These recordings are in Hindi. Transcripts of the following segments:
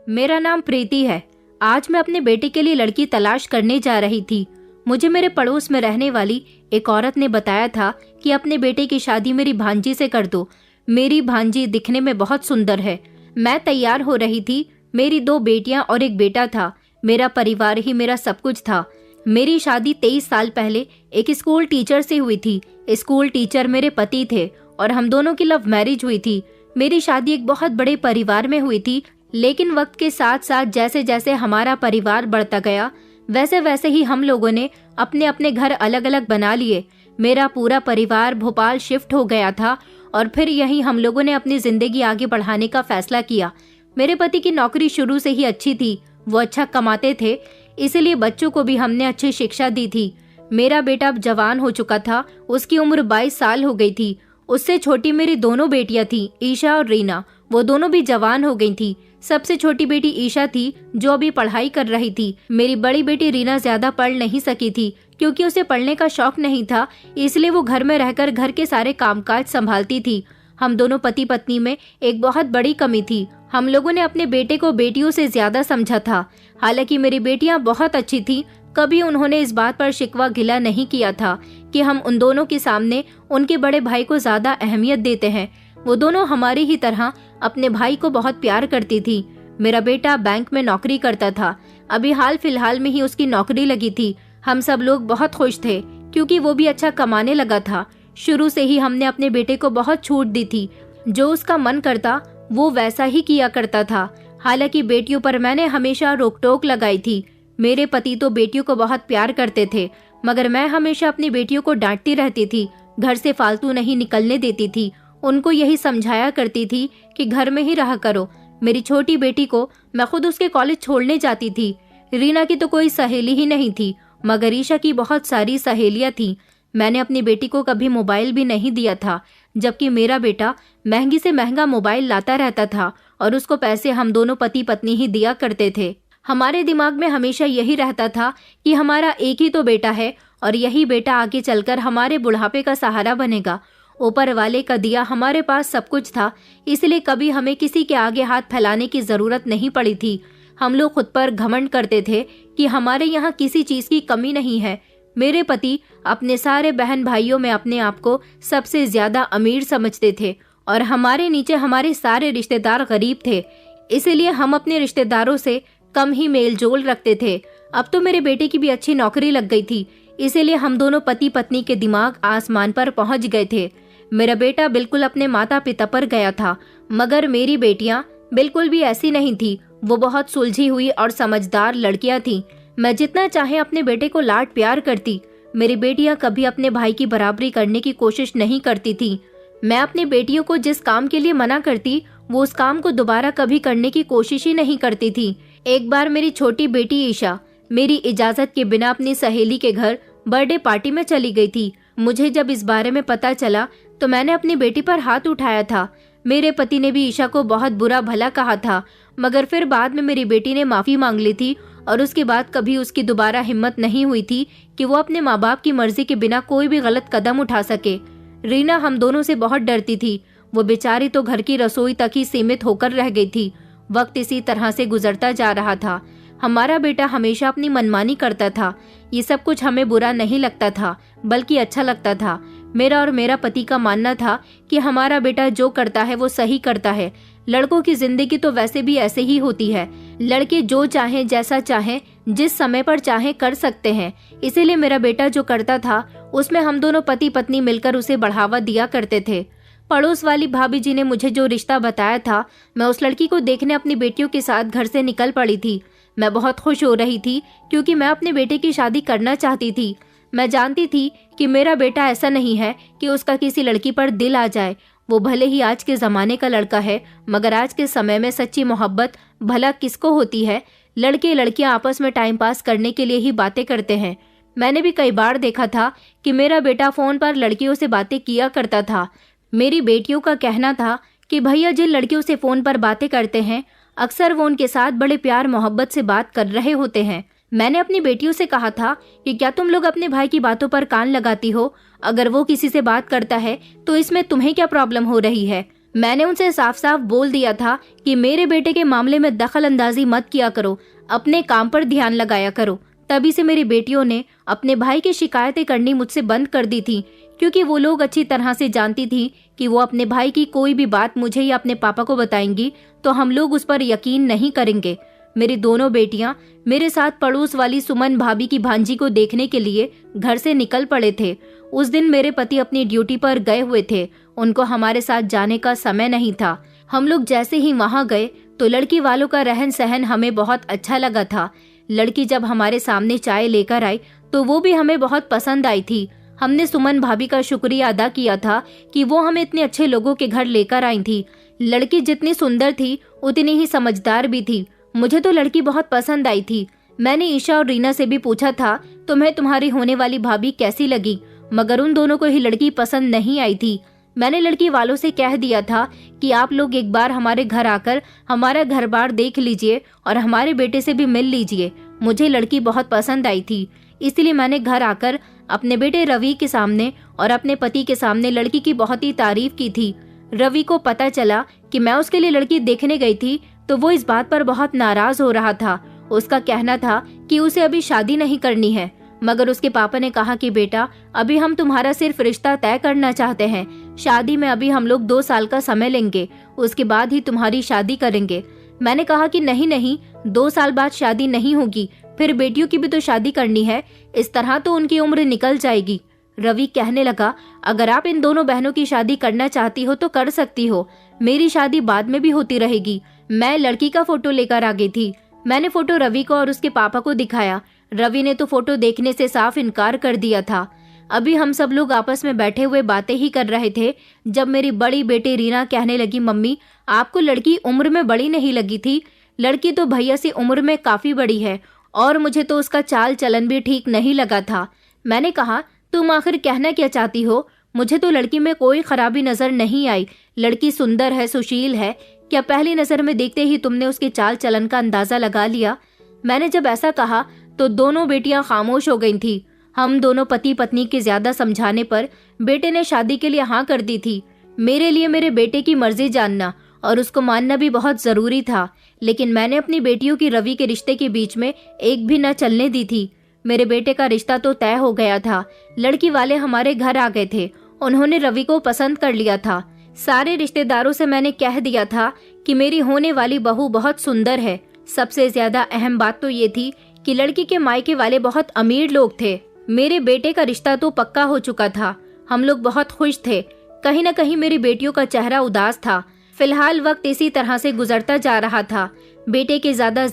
मेरा नाम प्रीति है। आज मैं अपने बेटे के लिए लड़की तलाश करने जा रही थी। मुझे मेरे पड़ोस में रहने वाली एक औरत ने बताया था कि अपने बेटे की शादी मेरी भांजी से कर दो। मेरी भांजी दिखने में बहुत सुंदर है। मैं तैयार हो रही थी। मेरी 2 बेटियां और एक बेटा था। मेरा परिवार ही मेरा सब कुछ था। मेरी शादी 23 साल पहले एक स्कूल टीचर से हुई थी। स्कूल टीचर मेरे पति थे और हम दोनों की लव मैरिज हुई थी। मेरी शादी एक बहुत बड़े परिवार में हुई थी, लेकिन वक्त के साथ साथ जैसे जैसे हमारा परिवार बढ़ता गया वैसे वैसे ही हम लोगों ने अपने अपने घर अलग अलग बना लिए। मेरा पूरा परिवार भोपाल शिफ्ट हो गया था और फिर यहीं हम लोगों ने अपनी जिंदगी आगे बढ़ाने का फैसला किया। मेरे पति की नौकरी शुरू से ही अच्छी थी, वो अच्छा कमाते थे, इसीलिए बच्चों को भी हमने अच्छी शिक्षा दी थी। मेरा बेटा अब जवान हो चुका था, उसकी उम्र 22 साल हो गई थी। उससे छोटी मेरी दोनों बेटियां थी, ईशा और रीना, वो दोनों भी जवान हो गई थी। सबसे छोटी बेटी ईशा थी जो अभी पढ़ाई कर रही थी। मेरी बड़ी बेटी रीना ज्यादा पढ़ नहीं सकी थी क्योंकि उसे पढ़ने का शौक नहीं था, इसलिए वो घर में रहकर घर के सारे कामकाज संभालती थी। हम दोनों पति पत्नी में एक बहुत बड़ी कमी थी। हम लोगों ने अपने बेटे को बेटियों से ज्यादा समझा था। हालांकि मेरी बेटियां बहुत अच्छी थी, कभी उन्होंने इस बात पर शिकवा गिला नहीं किया था कि हम उन दोनों के सामने उनके बड़े भाई को ज्यादा अहमियत देते हैं। वो दोनों हमारी ही तरह अपने भाई को बहुत प्यार करती थी। मेरा बेटा बैंक में नौकरी करता था, अभी हाल फिलहाल में ही उसकी नौकरी लगी थी। हम सब लोग बहुत खुश थे क्योंकि वो भी अच्छा कमाने लगा था। शुरू से ही हमने अपने बेटे को बहुत छूट दी थी, जो उसका मन करता वो वैसा ही किया करता था। हालांकि बेटियों पर मैंने हमेशा रोक टोक लगाई थी। मेरे पति तो बेटियों को बहुत प्यार करते थे, मगर मैं हमेशा अपनी बेटियों को डांटती रहती थी, घर से फालतू नहीं निकलने देती थी। उनको यही समझाया करती थी कि घर में ही रहा करो। मेरी छोटी बेटी को मैं खुद उसके कॉलेज छोड़ने जाती थी। रीना की तो कोई सहेली ही नहीं थी, मगर ईशा की बहुत सारी सहेलियां थी। मैंने अपनी बेटी को कभी मोबाइल भी नहीं दिया था, जबकि मेरा बेटा महंगी से महंगा मोबाइल लाता रहता था और उसको पैसे हम दोनों पति पत्नी ही दिया करते थे। हमारे दिमाग में हमेशा यही रहता था कि हमारा एक ही तो बेटा है और यही बेटा आगे चलकर हमारे बुढ़ापे का सहारा बनेगा। ऊपर वाले का दिया हमारे पास सब कुछ था, इसलिए कभी हमें किसी के आगे हाथ फैलाने की जरूरत नहीं पड़ी थी। हम लोग खुद पर घमंड करते थे कि हमारे यहाँ किसी चीज की कमी नहीं है। मेरे पति अपने सारे बहन भाइयों में अपने आप को सबसे ज्यादा अमीर समझते थे और हमारे नीचे हमारे सारे रिश्तेदार गरीब थे, इसीलिए हम अपने रिश्तेदारों से कम ही मेल जोल रखते थे। अब तो मेरे बेटे की भी अच्छी नौकरी लग गई थी, इसीलिए हम दोनों पति पत्नी के दिमाग आसमान पर पहुंच गए थे। मेरा बेटा बिल्कुल अपने माता पिता पर गया था, मगर मेरी बेटियां बिल्कुल भी ऐसी नहीं थी। वो बहुत सुलझी हुई और समझदार लड़कियां थीं। मैं जितना चाहे अपने बेटे को लाड प्यार करती, मेरी बेटियां कभी अपने भाई की बराबरी करने की कोशिश नहीं करती थी। मैं अपनी बेटियों को जिस काम के लिए मना करती, वो उस काम को दोबारा कभी करने की कोशिश ही नहीं करती थी। एक बार मेरी छोटी बेटी ईशा मेरी इजाजत के बिना अपनी सहेली के घर बर्थडे पार्टी में चली गई थी। मुझे जब इस बारे में पता चला तो मैंने अपनी बेटी पर हाथ उठाया था। मेरे पति ने भी ईशा को बहुत बुरा भला कहा था, मगर फिर बाद में मेरी बेटी ने माफी मांग ली थी और उसके बाद कभी उसकी दोबारा हिम्मत नहीं हुई थी कि वो अपने माँ बाप की मर्जी के बिना कोई भी गलत कदम उठा सके। रीना हम दोनों से बहुत डरती थी। वो बेचारी तो घर की रसोई तक ही सीमित होकर रह गई थी। वक्त इसी तरह से गुजरता जा रहा था। हमारा बेटा हमेशा अपनी मनमानी करता था। ये सब कुछ हमें बुरा नहीं लगता था, बल्कि अच्छा लगता था। मेरा और मेरा पति का मानना था कि हमारा बेटा जो करता है वो सही करता है। लड़कों की जिंदगी तो वैसे भी ऐसे ही होती है। लड़के जो चाहें, जैसा चाहें, जिस समय पर चाहें कर सकते हैं। इसीलिए मेरा बेटा जो करता था उसमें हम दोनों पति पत्नी मिलकर उसे बढ़ावा दिया करते थे। पड़ोस वाली भाभी जी ने मुझे जो रिश्ता बताया था, मैं उस लड़की को देखने अपनी बेटियों के साथ घर से निकल पड़ी थी। मैं बहुत खुश हो रही थी क्योंकि मैं अपने बेटे की शादी करना चाहती थी। मैं जानती थी कि मेरा बेटा ऐसा नहीं है कि उसका किसी लड़की पर दिल आ जाए। वो भले ही आज के जमाने का लड़का है, मगर आज के समय में सच्ची मोहब्बत भला किसको होती है? लड़के लड़कियां आपस में टाइम पास करने के लिए ही बातें करते हैं। मैंने भी कई बार देखा था कि मेरा बेटा फोन पर लड़कियों से बातें किया करता था। मेरी बेटियों का कहना था कि भैया जिन लड़कियों से फोन पर बातें करते हैं, अक्सर वो उनके साथ बड़े प्यार मोहब्बत से बात कर रहे होते हैं। मैंने अपनी बेटियों से कहा था कि क्या तुम लोग अपने भाई की बातों पर कान लगाती हो? अगर वो किसी से बात करता है तो इसमें तुम्हें क्या प्रॉब्लम हो रही है? मैंने उनसे साफ साफ बोल दिया था कि मेरे बेटे के मामले में दखल अंदाजी मत किया करो, अपने काम पर ध्यान लगाया करो। तभी से मेरी बेटियों ने अपने भाई की शिकायतें करनी मुझसे बंद कर दी थी, क्योंकि वो लोग अच्छी तरह से जानती थी कि वो अपने भाई की कोई भी बात मुझे या अपने पापा को बताएंगी तो हम लोग उस पर यकीन नहीं करेंगे। मेरी दोनों बेटियां मेरे साथ पड़ोस वाली सुमन भाभी की भांजी को देखने के लिए घर से निकल पड़े थे। उस दिन मेरे पति अपनी ड्यूटी पर गए हुए थे, उनको हमारे साथ जाने का समय नहीं था। हम लोग जैसे ही वहां गए तो लड़की वालों का रहन सहन हमें बहुत अच्छा लगा था। लड़की जब हमारे सामने चाय लेकर आई तो वो भी हमें बहुत पसंद आई थी। हमने सुमन भाभी का शुक्रिया अदा किया था कि वो हमें इतने अच्छे लोगों के घर लेकर आई थी। लड़की जितनी सुंदर थी उतनी ही समझदार भी थी। मुझे तो लड़की बहुत पसंद आई थी। मैंने ईशा और रीना से भी पूछा था तुम्हें तुम्हारी होने वाली भाभी कैसी लगी, मगर उन दोनों को ही लड़की पसंद नहीं आई थी। मैंने लड़की वालों से कह दिया था कि आप लोग एक बार हमारे घर आकर हमारा घर बार देख लीजिए और हमारे बेटे से भी मिल लीजिए। मुझे लड़की बहुत पसंद आई थी, इसलिए मैंने घर आकर अपने बेटे रवि के सामने और अपने पति के सामने लड़की की बहुत ही तारीफ की थी। रवि को पता चला कि मैं उसके लिए लड़की देखने गई थी तो वो इस बात पर बहुत नाराज हो रहा था। उसका कहना था कि उसे अभी शादी नहीं करनी है, मगर उसके पापा ने कहा कि बेटा अभी हम तुम्हारा सिर्फ रिश्ता तय करना चाहते हैं, शादी में अभी हम लोग 2 साल का समय लेंगे, उसके बाद ही तुम्हारी शादी करेंगे। मैंने कहा कि नहीं नहीं, 2 साल बाद शादी नहीं होगी, फिर बेटियों की भी तो शादी करनी है, इस तरह तो उनकी उम्र निकल जाएगी। रवि कहने लगा अगर आप इन दोनों बहनों की शादी करना चाहती हो तो कर सकती हो, मेरी शादी बाद में भी होती रहेगी। मैं लड़की का फोटो लेकर आ गई थी। मैंने फोटो रवि को और उसके पापा को दिखाया। रवि ने तो फोटो देखने से साफ इनकार कर दिया था। अभी हम सब लोग आपस में बैठे हुए बातें ही कर रहे थे जब मेरी बड़ी बेटी रीना कहने लगी मम्मी आपको लड़की उम्र में बड़ी नहीं लगी थी? लड़की तो भैया से उम्र में काफी बड़ी है और मुझे तो उसका चाल चलन भी ठीक नहीं लगा था। मैंने कहा तुम आखिर कहना क्या चाहती हो? मुझे तो लड़की में कोई खराबी नजर नहीं आई। लड़की सुंदर है, सुशील है। क्या पहली नजर में देखते ही तुमने उसके चाल चलन का अंदाजा लगा लिया? मैंने जब ऐसा कहा तो दोनों बेटियां खामोश हो गई थी। हम दोनों पति पत्नी के ज्यादा समझाने पर बेटे ने शादी के लिए हाँ कर दी थी। मेरे लिए मेरे बेटे की मर्जी जानना और उसको मानना भी बहुत जरूरी था, लेकिन मैंने अपनी बेटियों की रवि के रिश्ते के बीच में एक भी न चलने दी थी। मेरे बेटे का रिश्ता तो तय हो गया था। लड़की वाले हमारे घर आ गए थे, उन्होंने रवि को पसंद कर लिया था। सारे रिश्तेदारों से मैंने कह दिया था कि मेरी होने वाली बहू बहुत सुंदर है। सबसे ज्यादा अहम बात तो ये थी कि लड़की के मायके वाले बहुत अमीर लोग थे। मेरे बेटे का रिश्ता तो पक्का हो चुका था। हम लोग बहुत खुश थे। कहीं न कहीं मेरी बेटियों का चेहरा उदास था। फिलहाल वक्त इसी तरह से गुजरता जा रहा था। बेटे के ज्यादा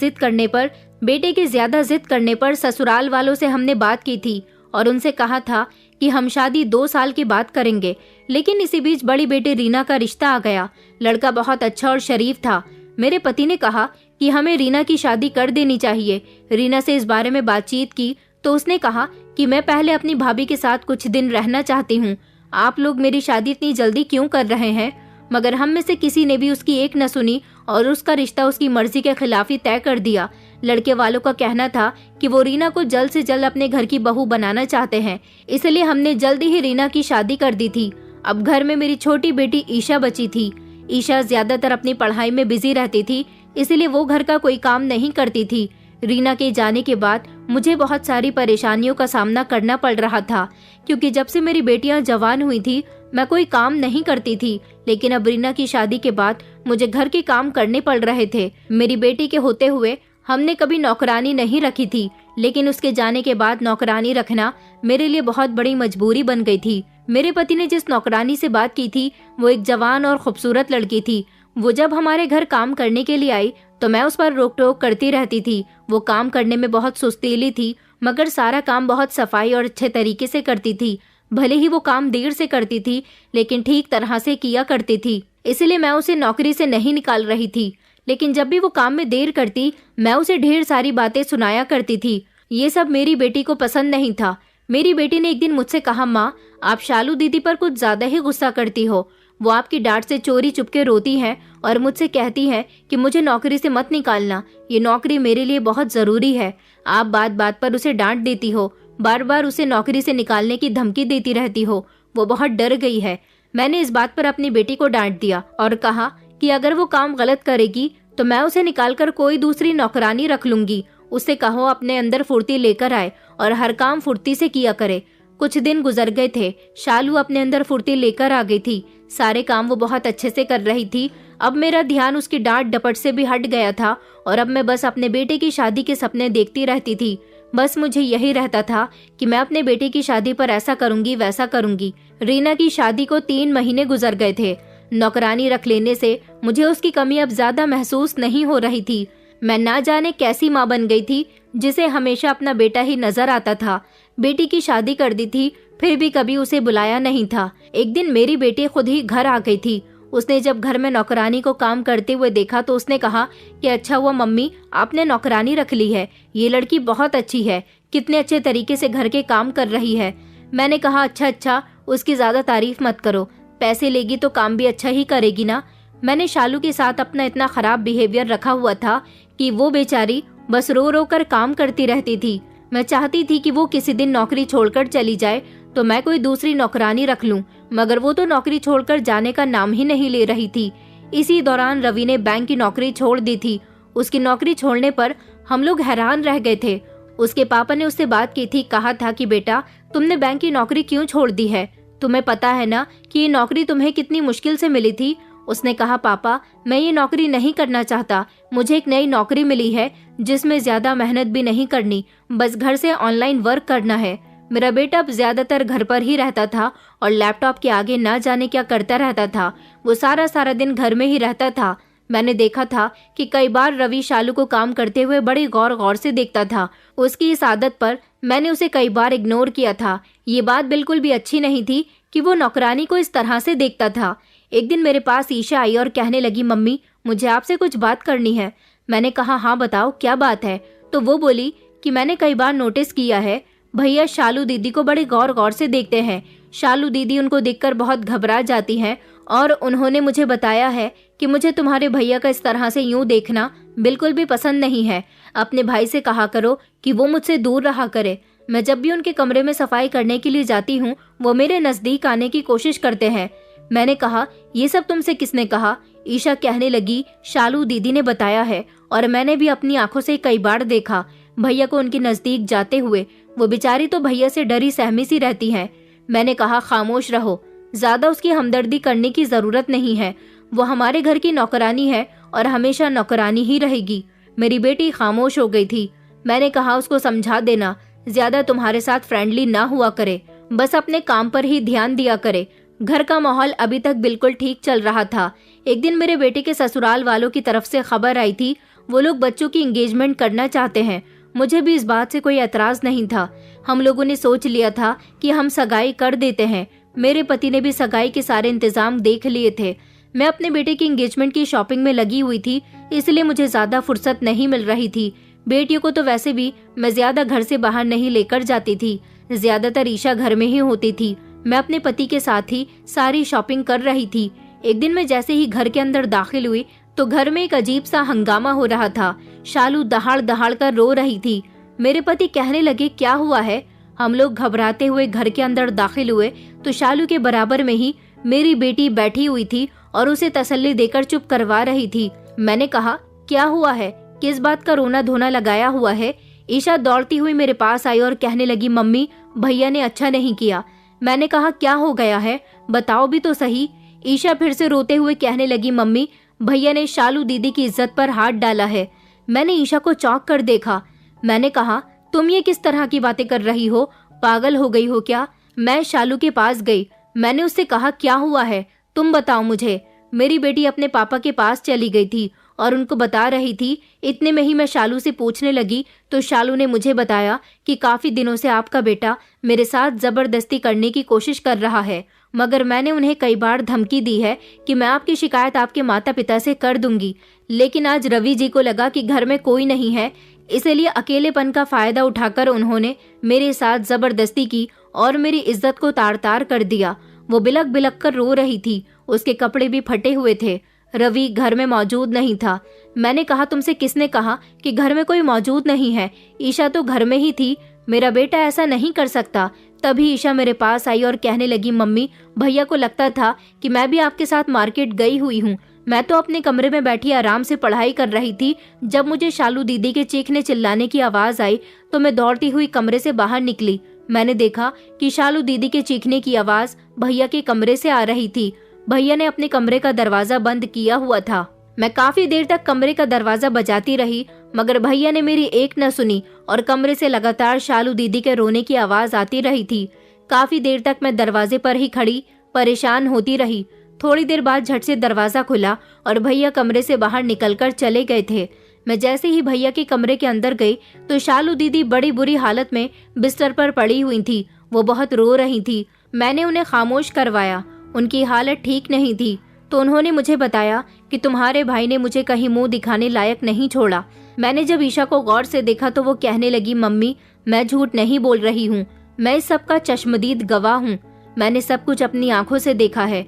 जिद करने पर ससुराल वालों से हमने बात की थी और उनसे कहा था कि हम शादी 2 साल के बाद करेंगे। लेकिन इसी बीच बड़ी बेटी रीना का रिश्ता आ गया। लड़का बहुत अच्छा और शरीफ था। मेरे पति ने कहा कि हमें रीना की शादी कर देनी चाहिए। रीना से इस बारे में बातचीत की तो उसने कहा कि मैं पहले अपनी भाभी के साथ कुछ दिन रहना चाहती हूँ। आप लोग मेरी शादी इतनी जल्दी क्यों कर रहे हैं? मगर हम में से किसी ने भी उसकी एक न सुनी और उसका रिश्ता उसकी मर्जी के खिलाफ ही तय कर दिया। लड़के वालों का कहना था कि वो रीना को जल्द से जल्द अपने घर की बहू बनाना चाहते हैं, इसलिए हमने जल्दी ही रीना की शादी कर दी थी। अब घर में मेरी छोटी बेटी ईशा बची थी। ईशा ज्यादातर अपनी पढ़ाई में बिजी रहती थी, इसलिए वो घर का कोई काम नहीं करती थी। रीना के जाने के बाद मुझे बहुत सारी परेशानियों का सामना करना पड़ रहा था, क्योंकि जब से मेरी बेटियां जवान हुई थी मैं कोई काम नहीं करती थी। लेकिन अब रीना की शादी के बाद मुझे घर के काम करने पड़ रहे थे। मेरी बेटी के होते हुए हमने कभी नौकरानी नहीं रखी थी, लेकिन उसके जाने के बाद नौकरानी रखना मेरे लिए बहुत बड़ी मजबूरी बन गई थी। मेरे पति ने जिस नौकरानी से बात की थी वो एक जवान और खूबसूरत लड़की थी। वो जब हमारे घर काम करने के लिए आई तो मैं उस पर रोक टोक करती रहती थी। वो काम करने में बहुत सुस्तीली थी, मगर सारा काम बहुत सफाई और अच्छे तरीके से करती थी। भले ही वो काम देर से करती थी, लेकिन ठीक तरह से किया करती थी, इसलिए मैं उसे नौकरी से नहीं निकाल रही थी। लेकिन जब भी वो काम में देर करती मैं उसे ढेर सारी बातें सुनाया करती थी। ये सब मेरी बेटी को पसंद नहीं था। मेरी बेटी ने एक दिन मुझसे कहा, माँ आप शालू दीदी पर कुछ ज्यादा ही गुस्सा करती हो। वो आपकी डांट से चोरी चुपके रोती है और मुझसे कहती है कि मुझे नौकरी से मत निकालना, ये नौकरी मेरे लिए बहुत जरूरी है। आप बात बात पर उसे डांट देती हो, बार बार उसे नौकरी से निकालने की धमकी देती रहती हो। वो बहुत डर गई है। मैंने इस बात पर अपनी बेटी को डांट दिया और कहा कि अगर वो काम गलत करेगी तो मैं उसे निकालकर कोई दूसरी नौकरानी रख लूंगी। उससे कहो अपने अंदर फुर्ती लेकर आए और हर काम फुर्ती से किया करे। कुछ दिन गुजर गए थे। शालू अपने अंदर फुर्ती लेकर आ गई थी। सारे काम वो बहुत अच्छे से कर रही थी। अब मेरा ध्यान उसकी डांट डपट से भी हट गया था और अब मैं बस अपने बेटे की शादी के सपने देखती रहती थी। बस मुझे यही रहता था कि मैं अपने बेटे की शादी पर ऐसा करूंगी वैसा करूंगी। रीना की शादी को 3 महीने गुजर गए थे। नौकरानी रख लेने से मुझे उसकी कमी अब ज्यादा महसूस नहीं हो रही थी। मैं ना जाने कैसी माँ बन गई थी जिसे हमेशा अपना बेटा ही नजर आता था। बेटी की शादी कर दी थी फिर भी कभी उसे बुलाया नहीं था। एक दिन मेरी बेटी खुद ही घर आ गई थी। उसने जब घर में नौकरानी को काम करते हुए देखा तो उसने कहा कि अच्छा हुआ मम्मी आपने नौकरानी रख ली है, ये लड़की बहुत अच्छी है, कितने अच्छे तरीके से घर के काम कर रही है। मैंने कहा अच्छा, उसकी ज्यादा तारीफ मत करो, पैसे लेगी तो काम भी अच्छा ही करेगी ना। मैंने शालू के साथ अपना इतना खराब बिहेवियर रखा हुआ था कि वो बेचारी बस रो रो कर काम करती रहती थी। मैं चाहती थी कि वो किसी दिन नौकरी छोड़कर चली जाए तो मैं कोई दूसरी नौकरानी रख लूं, मगर वो तो नौकरी छोड़कर जाने का नाम ही नहीं ले रही थी। इसी दौरान रवि ने बैंक की नौकरी छोड़ दी थी। उसकी नौकरी छोड़ने पर हम लोग हैरान रह गए थे। उसके पापा ने उससे बात की थी, कहा था कि बेटा तुमने बैंक की नौकरी क्यों छोड़ दी है, तुम्हें पता है ना कि ये नौकरी तुम्हें कितनी मुश्किल से मिली थी। उसने कहा पापा मैं ये नौकरी नहीं करना चाहता, मुझे एक नई नौकरी मिली है जिसमें ज्यादा मेहनत भी नहीं करनी, बस घर से ऑनलाइन वर्क करना है। मेरा बेटा अब ज्यादातर घर पर ही रहता था और लैपटॉप के आगे ना जाने क्या करता रहता था। वो सारा दिन घर में ही रहता था। मैंने देखा था कि कई बार रवि शालू को काम करते हुए बड़ी गौर से देखता था। उसकी इस आदत पर मैंने उसे कई बार इग्नोर किया था। ये बात बिल्कुल भी अच्छी नहीं थी कि वो नौकरानी को इस तरह से देखता था। एक दिन मेरे पास ईशा आई और कहने लगी मम्मी मुझे आपसे कुछ बात करनी है। मैंने कहा हाँ बताओ क्या बात है। तो वो बोली कि मैंने कई बार नोटिस किया है भैया शालू दीदी को बड़े गौर से देखते हैं। शालू दीदी उनको देखकर बहुत घबरा जाती हैं और उन्होंने मुझे बताया है कि मुझे तुम्हारे भैया का इस तरह से यूं देखना बिल्कुल भी पसंद नहीं है। अपने भाई से कहा करो कि वो मुझसे दूर रहा करे। मैं जब भी उनके कमरे में सफाई करने के लिए जाती हूँ वो मेरे नजदीक आने की कोशिश करते हैं। मैंने कहा ये सब तुमसे किसने कहा। ईशा कहने लगी शालू दीदी ने बताया है और मैंने भी अपनी आंखों से कई बार देखा भैया को उनके नजदीक जाते हुए। वो बेचारी तो भैया से डरी सहमी सी रहती हैं। मैंने कहा खामोश रहो, ज्यादा उसकी हमदर्दी करने की जरूरत नहीं है। वो हमारे घर की नौकरानी है और हमेशा नौकरानी ही रहेगी। मेरी बेटी खामोश हो गई थी। मैंने कहा उसको समझा देना ज्यादा तुम्हारे साथ फ्रेंडली ना हुआ करे, बस अपने काम पर ही ध्यान दिया करे। घर का माहौल अभी तक बिल्कुल ठीक चल रहा था। एक दिन मेरे बेटे के ससुराल वालों की तरफ से खबर आई थी वो लोग बच्चों की एंगेजमेंट करना चाहते हैं। मुझे भी इस बात से कोई एतराज नहीं था। हम लोगों ने सोच लिया था कि हम सगाई कर देते हैं। मेरे पति ने भी सगाई के सारे इंतजाम देख लिए थे। मैं अपने बेटे की एंगेजमेंट की शॉपिंग में लगी हुई थी, इसलिए मुझे ज्यादा फुर्सत नहीं मिल रही थी। बेटियों को तो वैसे भी मैं ज्यादा घर से बाहर नहीं लेकर जाती थी, ज्यादातर ईशा घर में ही होती थी। मैं अपने पति के साथ ही सारी शॉपिंग कर रही थी। एक दिन मैं जैसे ही घर के अंदर दाखिल हुई तो घर में एक अजीब सा हंगामा हो रहा था। शालू दहाड़ कर रो रही थी। मेरे पति कहने लगे क्या हुआ है। हम लोग घबराते हुए घर के अंदर दाखिल हुए तो शालू के बराबर में ही मेरी बेटी बैठी हुई थी और उसे तसल्ली देकर चुप करवा रही थी। मैंने कहा क्या हुआ है, किस बात का रोना धोना लगाया हुआ है। ईशा दौड़ती हुई मेरे पास आई और कहने लगी मम्मी भैया ने अच्छा नहीं किया। मैंने कहा क्या हो गया है, बताओ भी तो सही। ईशा फिर से रोते हुए कहने लगी मम्मी भैया ने शालू दीदी की इज्जत पर हाथ डाला है। मैंने ईशा को चौंक कर देखा। मैंने कहा तुम ये किस तरह की बातें कर रही हो, पागल हो गई हो क्या। मैं शालू के पास गई। मैंने उससे कहा क्या हुआ है तुम बताओ मुझे। मेरी बेटी अपने पापा के पास चली गई थी और उनको बता रही थी। इतने में ही मैं शालू से पूछने लगी तो शालू ने मुझे बताया कि काफी दिनों से आपका बेटा मेरे साथ जबरदस्ती करने की कोशिश कर रहा है, मगर मैंने उन्हें कई बार धमकी दी है कि मैं आपकी शिकायत आपके माता पिता से कर दूंगी। लेकिन आज रवि जी को लगा कि घर में कोई नहीं है, इसलिए अकेलेपन का फायदा उठाकर उन्होंने मेरे साथ जबरदस्ती की और मेरी इज्जत को तार तार कर दिया। वो बिलक बिलक कर रो रही थी, उसके कपड़े भी फटे हुए थे। रवि घर में मौजूद नहीं था। मैंने कहा तुमसे किसने कहा कि घर में कोई मौजूद नहीं है, ईशा तो घर में ही थी। मेरा बेटा ऐसा नहीं कर सकता। तभी ईशा मेरे पास आई और कहने लगी, मम्मी, भैया को लगता था कि मैं भी आपके साथ मार्केट गई हुई हूँ। मैं तो अपने कमरे में बैठी आराम से पढ़ाई कर रही थी। जब मुझे शालू दीदी के चीखने चिल्लाने की आवाज आई तो मैं दौड़ती हुई कमरे से बाहर निकली। मैंने देखा कि शालू दीदी के चीखने की आवाज भैया के कमरे से आ रही थी। भैया ने अपने कमरे का दरवाजा बंद किया हुआ था। मैं काफी देर तक कमरे का दरवाजा बजाती रही, मगर भैया ने मेरी एक न सुनी और कमरे से लगातार शालू दीदी के रोने की आवाज आती रही थी। काफी देर तक मैं दरवाजे पर ही खड़ी परेशान होती रही। थोड़ी देर बाद झट से दरवाजा खुला और भैया कमरे से बाहर निकलकर चले गए थे। मैं जैसे ही भैया के कमरे के अंदर गई तो शालू दीदी बड़ी बुरी हालत में बिस्तर पर पड़ी हुई थी। वो बहुत रो रही थी। मैंने उन्हें खामोश करवाया। उनकी हालत ठीक नहीं थी तो उन्होंने मुझे बताया कि तुम्हारे भाई ने मुझे कहीं मुंह दिखाने लायक नहीं छोड़ा। मैंने जब ईशा को गौर से देखा तो वो कहने लगी, मम्मी, मैं झूठ नहीं बोल रही हूँ, मैं इस सब का चश्मदीद गवाह हूँ। मैंने सब कुछ अपनी आंखों से देखा है।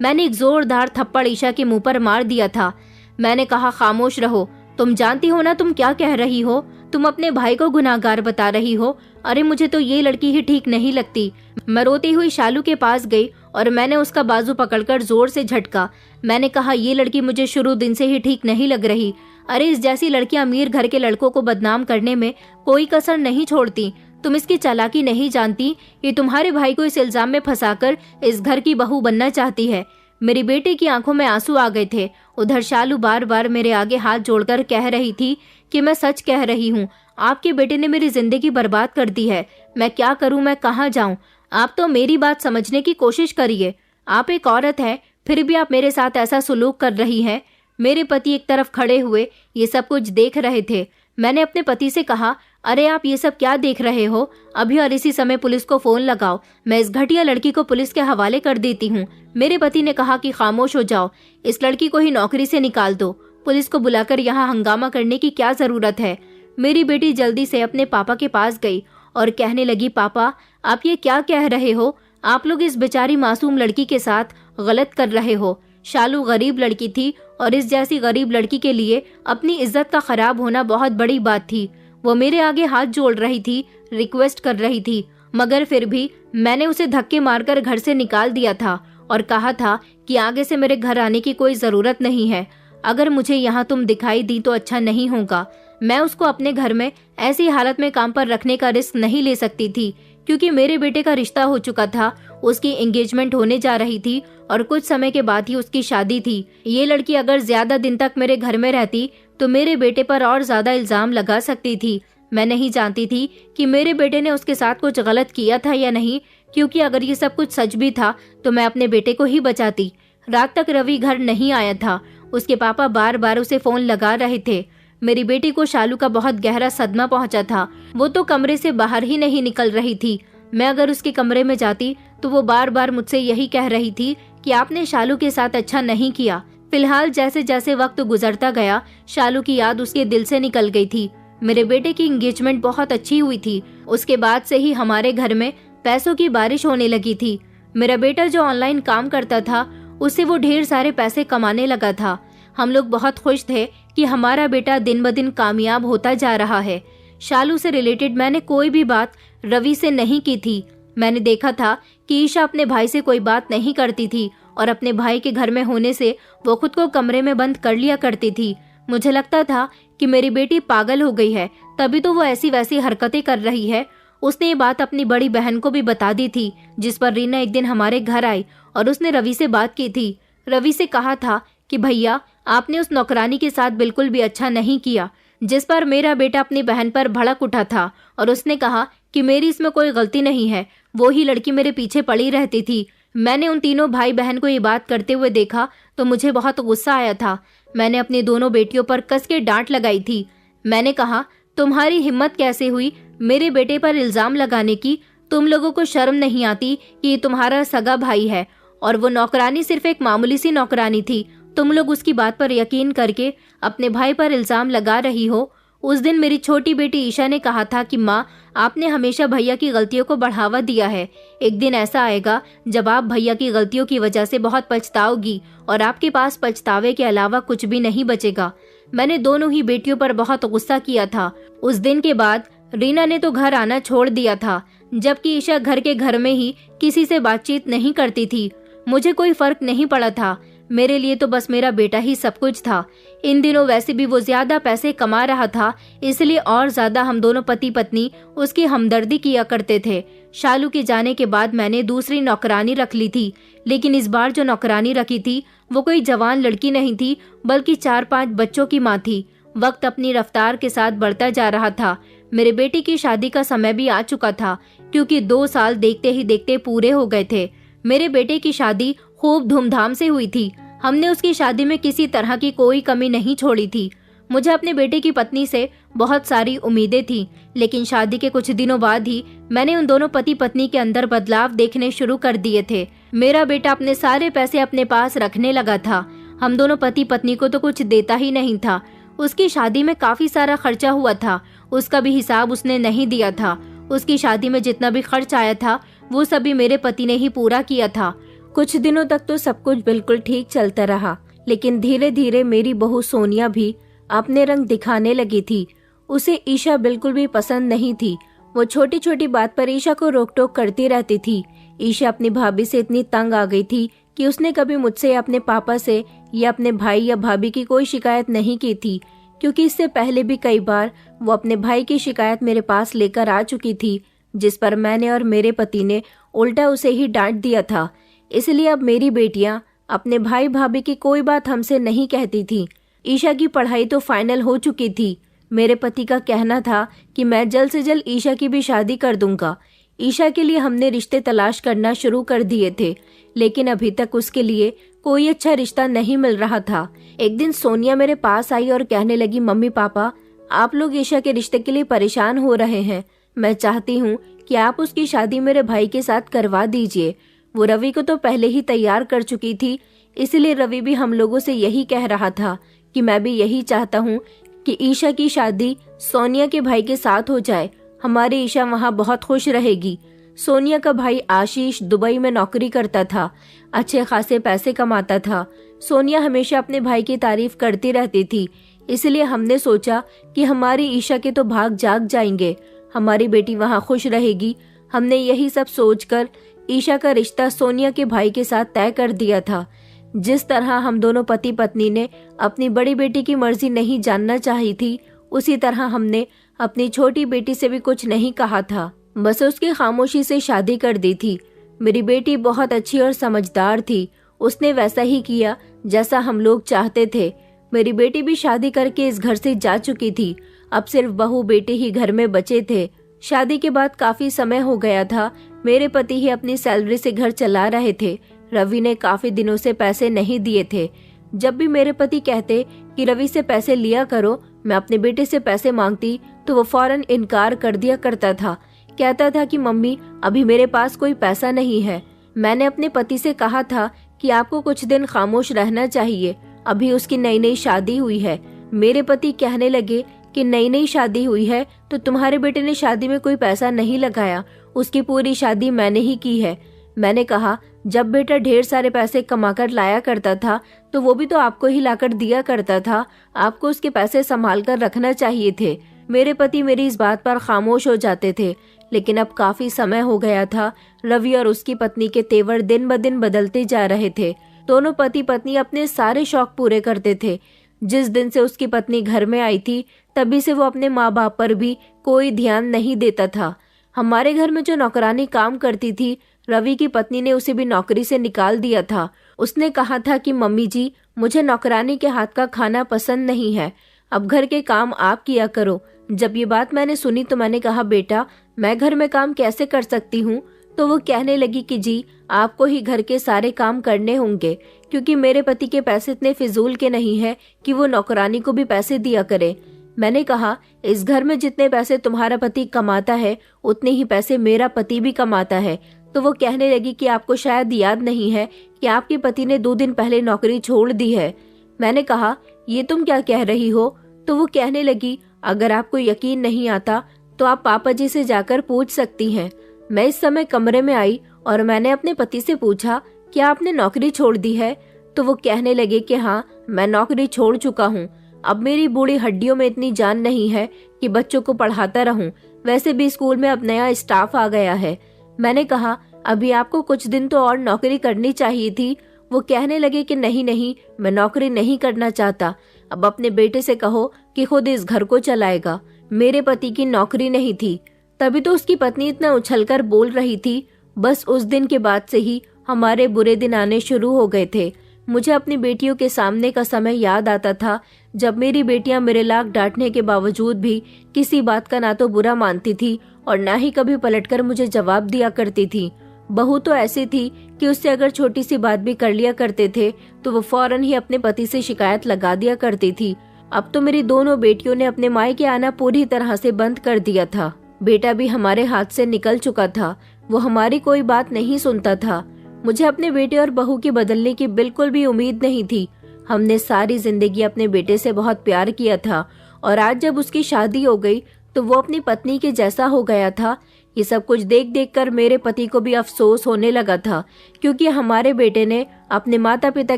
मैंने एक जोरदार थप्पड़ ईशा के मुंह पर मार दिया था। मैंने कहा, खामोश रहो, तुम जानती हो ना तुम क्या कह रही हो। तुम अपने भाई को गुनाहगार बता रही हो। अरे मुझे तो ये लड़की ही ठीक नहीं लगती। मैं रोती हुई शालू के पास गई और मैंने उसका बाजू पकड़कर जोर से झटका। मैंने कहा, ये लड़की मुझे शुरू दिन से ही ठीक नहीं लग रही। अरे इस जैसी लड़कियां अमीर घर के लड़कों को बदनाम करने में कोई कसर नहीं छोड़ती। तुम इसकी चालाकी नहीं जानती। ये तुम्हारे भाई को इस इल्जाम में फंसाकर इस घर की बहू बनना चाहती है। मेरी बेटे की आंखों में आंसू आ गए थे। उधर शालू बार बार मेरे आगे हाथ जोड़कर कह रही थी कि मैं सच कह रही हूँ, आपके बेटे ने मेरी जिंदगी बर्बाद कर दी है। मैं क्या करूँ, मैं कहाँ जाऊँ? आप तो मेरी बात समझने की कोशिश करिए। आप एक औरत है, फिर भी आप मेरे साथ ऐसा सुलूक कर रही हैं। मेरे पति एक तरफ खड़े हुए ये सब कुछ देख रहे थे। मैंने अपने पति से कहा, अरे आप ये सब क्या देख रहे हो? अभी और इसी समय पुलिस को फोन लगाओ। मैं इस घटिया लड़की को पुलिस के हवाले कर देती हूँ। मेरे पति ने कहा कि खामोश हो जाओ, इस लड़की को ही नौकरी से निकाल दो। पुलिस को बुलाकर यहाँ हंगामा करने की क्या जरूरत है? मेरी बेटी जल्दी से अपने पापा के पास गई और कहने लगी, पापा, आप ये क्या कह रहे हो? आप लोग इस बेचारी मासूम लड़की के साथ गलत कर रहे हो। शालू गरीब लड़की थी और इस जैसी गरीब लड़की के लिए अपनी इज्जत का खराब होना बहुत बड़ी बात थी। वो मेरे आगे हाथ जोड़ रही थी, रिक्वेस्ट कर रही थी, मगर फिर भी मैंने उसे धक्के मारकर घर से निकाल दिया था और कहा था कि आगे से मेरे घर आने की कोई जरूरत नहीं है। अगर मुझे यहाँ तुम दिखाई दी तो अच्छा नहीं होगा। मैं उसको अपने घर में ऐसी हालत में काम पर रखने का रिस्क नहीं ले सकती थी, क्योंकि मेरे बेटे का रिश्ता हो चुका था। उसकी एंगेजमेंट होने जा रही थी और कुछ समय के बाद ही उसकी शादी थी। ये लड़की अगर ज्यादा दिन तक मेरे घर में रहती तो मेरे बेटे पर और ज्यादा इल्जाम लगा सकती थी। मैं नहीं जानती थी कि मेरे बेटे ने उसके साथ कुछ गलत किया था या नहीं, क्योंकि अगर ये सब कुछ सच भी था तो मैं अपने बेटे को ही बचाती। रात तक रवि घर नहीं आया था। उसके पापा बार बार उसे फोन लगा रहे थे। मेरी बेटी को शालू का बहुत गहरा सदमा पहुंचा था। वो तो कमरे से बाहर ही नहीं निकल रही थी। मैं अगर उसके कमरे में जाती तो वो बार बार मुझसे यही कह रही थी कि आपने शालू के साथ अच्छा नहीं किया। फिलहाल जैसे जैसे वक्त गुजरता गया, शालू की याद उसके दिल से निकल गई थी। मेरे बेटे की एंगेजमेंट बहुत अच्छी हुई थी। उसके बाद से ही हमारे घर में पैसों की बारिश होने लगी थी। मेरा बेटा जो ऑनलाइन काम करता था, उससे वो ढेर सारे पैसे कमाने लगा था। हम लोग बहुत खुश थे कि हमारा बेटा दिन ब दिन कामयाब होता जा रहा है। शालू से रिलेटेड मैंने कोई भी बात रवि से नहीं की थी। मैंने देखा था कि ईशा अपने भाई से कोई बात नहीं करती थी और अपने भाई के घर में होने से वो खुद को कमरे में बंद कर लिया करती थी। मुझे लगता था कि मेरी बेटी पागल हो गई है, तभी तो वो ऐसी वैसी हरकतें कर रही है। उसने ये बात अपनी बड़ी बहन को भी बता दी थी, जिस पर रीना एक दिन हमारे घर आई और उसने रवि से बात की थी। रवि से कहा था कि भैया, आपने उस नौकरानी के साथ बिल्कुल भी अच्छा नहीं किया। जिस पर मेरा बेटा अपनी बहन पर भड़क उठा था और उसने कहा कि मेरी इसमें कोई गलती नहीं है, वो ही लड़की मेरे पीछे पड़ी रहती थी। मैंने उन तीनों भाई बहन को ये बात करते हुए देखा तो मुझे बहुत गुस्सा आया था। मैंने अपनी दोनों बेटियों पर कस के डांट लगाई थी। मैंने कहा, तुम्हारी हिम्मत कैसे हुई मेरे बेटे पर इल्जाम लगाने की? तुम लोगों को शर्म नहीं आती कि ये तुम्हारा सगा भाई है और वो नौकरानी सिर्फ एक मामूली सी नौकरानी थी। तुम लोग उसकी बात पर यकीन करके अपने भाई पर इल्जाम लगा रही हो। उस दिन मेरी छोटी बेटी ईशा ने कहा था कि माँ, आपने हमेशा भैया की गलतियों को बढ़ावा दिया है। एक दिन ऐसा आएगा जब आप भैया की गलतियों की वजह से बहुत पछताओगी और आपके पास पछतावे के अलावा कुछ भी नहीं बचेगा। मैंने दोनों ही बेटियों पर बहुत गुस्सा किया था। उस दिन के बाद रीना ने तो घर आना छोड़ दिया था। जबकि ईशा घर में ही किसी से बातचीत नहीं करती थी। मुझे कोई फर्क नहीं पड़ा था, मेरे लिए तो बस मेरा बेटा ही सब कुछ था। इन दिनों वैसे भी वो ज्यादा पैसे कमा रहा था, इसलिए और ज्यादा हम दोनों पति पत्नी उसकी हमदर्दी किया करते थे। शालू के जाने के बाद मैंने दूसरी नौकरानी रख ली थी, लेकिन इस बार जो नौकरानी रखी थी वो कोई जवान लड़की नहीं थी, बल्कि 4-5 बच्चों की माँ थी। वक्त अपनी रफ्तार के साथ बढ़ता जा रहा था। मेरे बेटे की शादी का समय भी आ चुका था, क्योंकि 2 साल देखते ही देखते पूरे हो गए थे। मेरे बेटे की शादी खूब धूमधाम से हुई थी। हमने उसकी शादी में किसी तरह की कोई कमी नहीं छोड़ी थी। मुझे अपने बेटे की पत्नी से बहुत सारी उम्मीदें थी, लेकिन शादी के कुछ दिनों बाद ही मैंने उन दोनों पति पत्नी के अंदर बदलाव देखने शुरू कर दिए थे। मेरा बेटा अपने सारे पैसे अपने पास रखने लगा था। हम दोनों पति पत्नी को तो कुछ देता ही नहीं था। उसकी शादी में काफी सारा खर्चा हुआ था, उसका भी हिसाब उसने नहीं दिया था। उसकी शादी में जितना भी खर्च आया था वो सभी मेरे पति ने ही पूरा किया था। कुछ दिनों तक तो सब कुछ बिल्कुल ठीक चलता रहा, लेकिन धीरे धीरे मेरी बहू सोनिया भी अपने रंग दिखाने लगी थी। उसे ईशा बिल्कुल भी पसंद नहीं थी। वो छोटी छोटी बात पर ईशा को रोक टोक करती रहती थी। ईशा अपनी भाभी से इतनी तंग आ गई थी कि उसने कभी मुझसे या अपने पापा से या अपने भाई या भाभी की कोई शिकायत नहीं की थी, क्योंकि इससे पहले भी कई बार वो अपने भाई की शिकायत मेरे पास लेकर आ चुकी थी, जिस पर मैंने और मेरे पति ने उल्टा उसे ही डांट दिया था। इसलिए अब मेरी बेटियां अपने भाई भाभी की कोई बात हमसे नहीं कहती थी। ईशा की पढ़ाई तो फाइनल हो चुकी थी। मेरे पति का कहना था कि मैं जल्द से जल्द ईशा की भी शादी कर दूंगा। ईशा के लिए हमने रिश्ते तलाश करना शुरू कर दिए थे, लेकिन अभी तक उसके लिए कोई अच्छा रिश्ता नहीं मिल रहा था। एक दिन सोनिया मेरे पास आई और कहने लगी, मम्मी पापा, आप लोग ईशा के रिश्ते के लिए परेशान हो रहे हैं। मैं चाहती हूँ कि आप उसकी शादी मेरे भाई के साथ करवा दीजिए। वो रवि को तो पहले ही तैयार कर चुकी थी, इसलिए रवि भी हम लोगों से यही कह रहा था कि मैं भी यही चाहता हूँ कि ईशा की शादी सोनिया के भाई के साथ हो जाए। हमारी ईशा वहाँ बहुत खुश रहेगी। सोनिया का भाई आशीष दुबई में नौकरी करता था, अच्छे खासे पैसे कमाता था। सोनिया हमेशा अपने भाई की तारीफ करती रहती थी, इसलिए हमने सोचा कि हमारी ईशा के तो भाग जाग जाएंगे, हमारी बेटी वहाँ खुश रहेगी। हमने यही सब सोचकर ईशा का रिश्ता सोनिया के भाई के साथ तय कर दिया था। जिस तरह हम दोनों पति पत्नी ने अपनी बड़ी बेटी की मर्जी नहीं जानना चाही थी, उसी तरह हमने अपनी छोटी बेटी से भी कुछ नहीं कहा था, बस उसकी खामोशी से शादी कर दी थी। मेरी बेटी बहुत अच्छी और समझदार थी। उसने वैसा ही किया जैसा हम लोग चाहते थे। मेरी बेटी भी शादी करके इस घर से जा चुकी थी। अब सिर्फ बहू बेटे ही घर में बचे थे। शादी के बाद काफी समय हो गया था। मेरे पति ही अपनी सैलरी से घर चला रहे थे। रवि ने काफी दिनों से पैसे नहीं दिए थे। जब भी मेरे पति कहते कि रवि से पैसे लिया करो, मैं अपने बेटे से पैसे मांगती तो वो फौरन इनकार कर दिया करता था। कहता था कि मम्मी, अभी मेरे पास कोई पैसा नहीं है। मैंने अपने पति से कहा था कि आपको कुछ दिन खामोश रहना चाहिए, अभी उसकी नई नई शादी हुई है। मेरे पति कहने लगे कि नई नई शादी हुई है तो तुम्हारे बेटे ने शादी में कोई पैसा नहीं लगाया, उसकी पूरी शादी मैंने ही की है। मैंने कहा, जब बेटा ढेर सारे पैसे कमाकर लाया करता था तो वो भी तो आपको ही लाकर दिया करता था, आपको उसके पैसे संभाल कर रखना चाहिए थे। मेरे पति मेरी इस बात पर खामोश हो जाते थे, लेकिन अब काफी समय हो गया था। रवि और उसकी पत्नी के तेवर दिन ब दिन बदलते जा रहे थे। दोनों पति पत्नी अपने सारे शौक पूरे करते थे। जिस दिन से उसकी पत्नी घर में आई थी, तभी से वो अपने माँ बाप पर भी कोई ध्यान नहीं देता था। हमारे घर में जो नौकरानी काम करती थी, रवि की पत्नी ने उसे भी नौकरी से निकाल दिया था। उसने कहा था कि मम्मी जी, मुझे नौकरानी के हाथ का खाना पसंद नहीं है, अब घर के काम आप किया करो। जब ये बात मैंने सुनी तो मैंने कहा, बेटा मैं घर में काम कैसे कर सकती हूँ? तो वो कहने लगी कि जी, आपको ही घर के सारे काम करने होंगे, क्योंकि मेरे पति के पैसे इतने फिजूल के नहीं है कि वो नौकरानी को भी पैसे दिया करे। मैंने कहा, इस घर में जितने पैसे तुम्हारा पति कमाता है उतने ही पैसे मेरा पति भी कमाता है। तो वो कहने लगी कि आपको शायद याद नहीं है कि आपके पति ने 2 दिन पहले नौकरी छोड़ दी है। मैंने कहा, ये तुम क्या कह रही हो? तो वो कहने लगी, अगर आपको यकीन नहीं आता तो आप पापा जी से जाकर पूछ सकती हैं। मैं इस समय कमरे में आई और मैंने अपने पति से पूछा, क्या आपने नौकरी छोड़ दी है? तो वो कहने लगे कि हाँ, मैं नौकरी छोड़ चुका हूँ। अब मेरी बूढ़ी हड्डियों में इतनी जान नहीं है कि बच्चों को पढ़ाता रहूं। वैसे भी स्कूल में अब नया स्टाफ आ गया है। मैंने कहा, अभी आपको कुछ दिन तो और नौकरी करनी चाहिए थी। वो कहने लगे कि नहीं नहीं, मैं नौकरी नहीं करना चाहता। अब अपने बेटे से कहो कि खुद इस घर को चलाएगा। मेरे पति की नौकरी नहीं थी। तभी तो उसकी पत्नी इतना उछलकर बोल रही थी। बस उस दिन के बाद से ही हमारे बुरे दिन आने शुरू हो गए थे। मुझे अपनी बेटियों के सामने का समय याद आता था जब मेरी बेटियां मेरे लाख डांटने के बावजूद भी किसी बात का ना तो बुरा मानती थी और ना ही कभी पलटकर मुझे जवाब दिया करती थी। बहू तो ऐसी थी कि उससे अगर छोटी सी बात भी कर लिया करते थे तो वो फौरन ही अपने पति से शिकायत लगा दिया करती थी। अब तो मेरी दोनों बेटियों ने अपने मायके आना पूरी तरह से बंद कर दिया था। बेटा भी हमारे हाथ से निकल चुका था। वो हमारी कोई बात नहीं सुनता था। मुझे अपने बेटे और बहू के बदलने की बिल्कुल भी उम्मीद नहीं थी। हमने सारी जिंदगी अपने बेटे से बहुत प्यार किया था और आज जब उसकी शादी हो गई तो वो अपनी पत्नी के जैसा हो गया था। ये सब कुछ देख देख कर मेरे पति को भी अफसोस होने लगा था, क्योंकि हमारे बेटे ने अपने माता पिता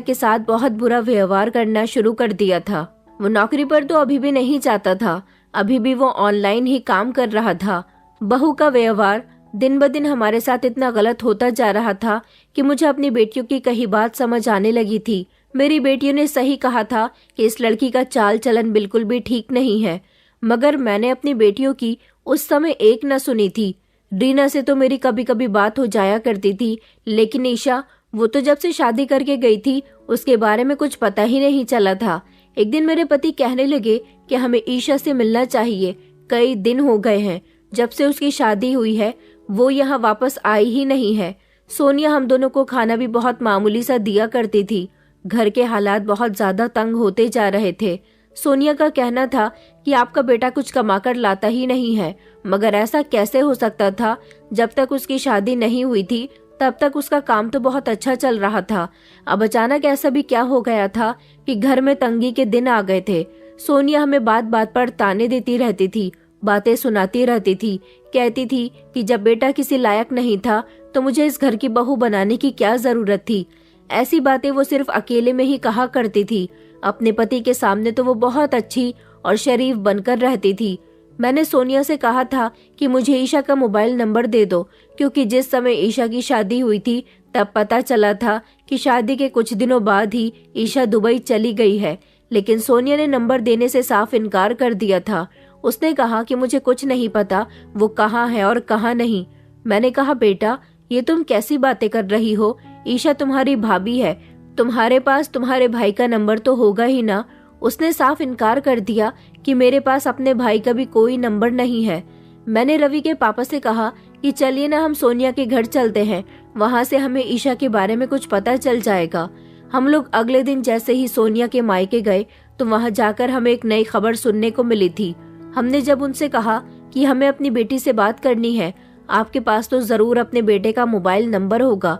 के साथ बहुत बुरा व्यवहार करना शुरू कर दिया था। वो नौकरी पर तो अभी भी नहीं जाता था। अभी भी वो ऑनलाइन ही काम कर रहा था। बहू का व्यवहार दिन ब दिन हमारे साथ इतना गलत होता जा रहा था कि मुझे अपनी बेटियों की कही बात समझ आने लगी थी। मेरी बेटियों ने सही कहा था कि इस लड़की का चाल चलन बिल्कुल भी ठीक नहीं है, मगर मैंने अपनी बेटियों की उस समय एक न सुनी थी। रीना से तो मेरी कभी कभी बात हो जाया करती थी, लेकिन ईशा, वो तो जब से शादी करके गई थी उसके बारे में कुछ पता ही नहीं चला था। एक दिन मेरे पति कहने लगे कि हमें ईशा से मिलना चाहिए। कई दिन हो गए हैं जब से उसकी शादी हुई है, वो यहाँ वापस आई ही नहीं है। सोनिया हम दोनों को खाना भी बहुत मामूली सा दिया करती थी। घर के हालात बहुत ज्यादा तंग होते जा रहे थे। सोनिया का कहना था कि आपका बेटा कुछ कमाकर लाता ही नहीं है, मगर ऐसा कैसे हो सकता था? जब तक उसकी शादी नहीं हुई थी तब तक उसका काम तो बहुत अच्छा चल रहा था। अब अचानक ऐसा भी क्या हो गया था कि घर में तंगी के दिन आ गए थे। सोनिया हमें बात बात पर ताने देती रहती थी, बातें सुनाती रहती थी। कहती थी कि जब बेटा किसी लायक नहीं था तो मुझे इस घर की बहू बनाने की क्या जरूरत थी। ऐसी बातें वो सिर्फ अकेले में ही कहा करती थी। अपने पति के सामने तो वो बहुत अच्छी और शरीफ बनकर रहती थी। मैंने सोनिया से कहा था कि मुझे ईशा का मोबाइल नंबर दे दो, क्योंकि जिस समय ईशा की शादी हुई थी तब पता चला था कि शादी के कुछ दिनों बाद ही ईशा दुबई चली गई है। लेकिन सोनिया ने नंबर देने से साफ इनकार कर दिया था। उसने कहा कि मुझे कुछ नहीं पता वो कहाँ है और कहाँ नहीं। मैंने कहा, बेटा, ये तुम कैसी बातें कर रही हो? ईशा तुम्हारी भाभी है, तुम्हारे पास तुम्हारे भाई का नंबर तो होगा ही ना। उसने साफ इनकार कर दिया कि मेरे पास अपने भाई का भी कोई नंबर नहीं है। मैंने रवि के पापा से कहा कि चलिए ना, हम सोनिया के घर चलते हैं, वहाँ से हमें ईशा के बारे में कुछ पता चल जाएगा। हम लोग अगले दिन जैसे ही सोनिया के मायके गए तो वहाँ जाकर हमें एक नई खबर सुनने को मिली थी। हमने जब उनसे कहा कि हमें अपनी बेटी से बात करनी है, आपके पास तो जरूर अपने बेटे का मोबाइल नंबर होगा।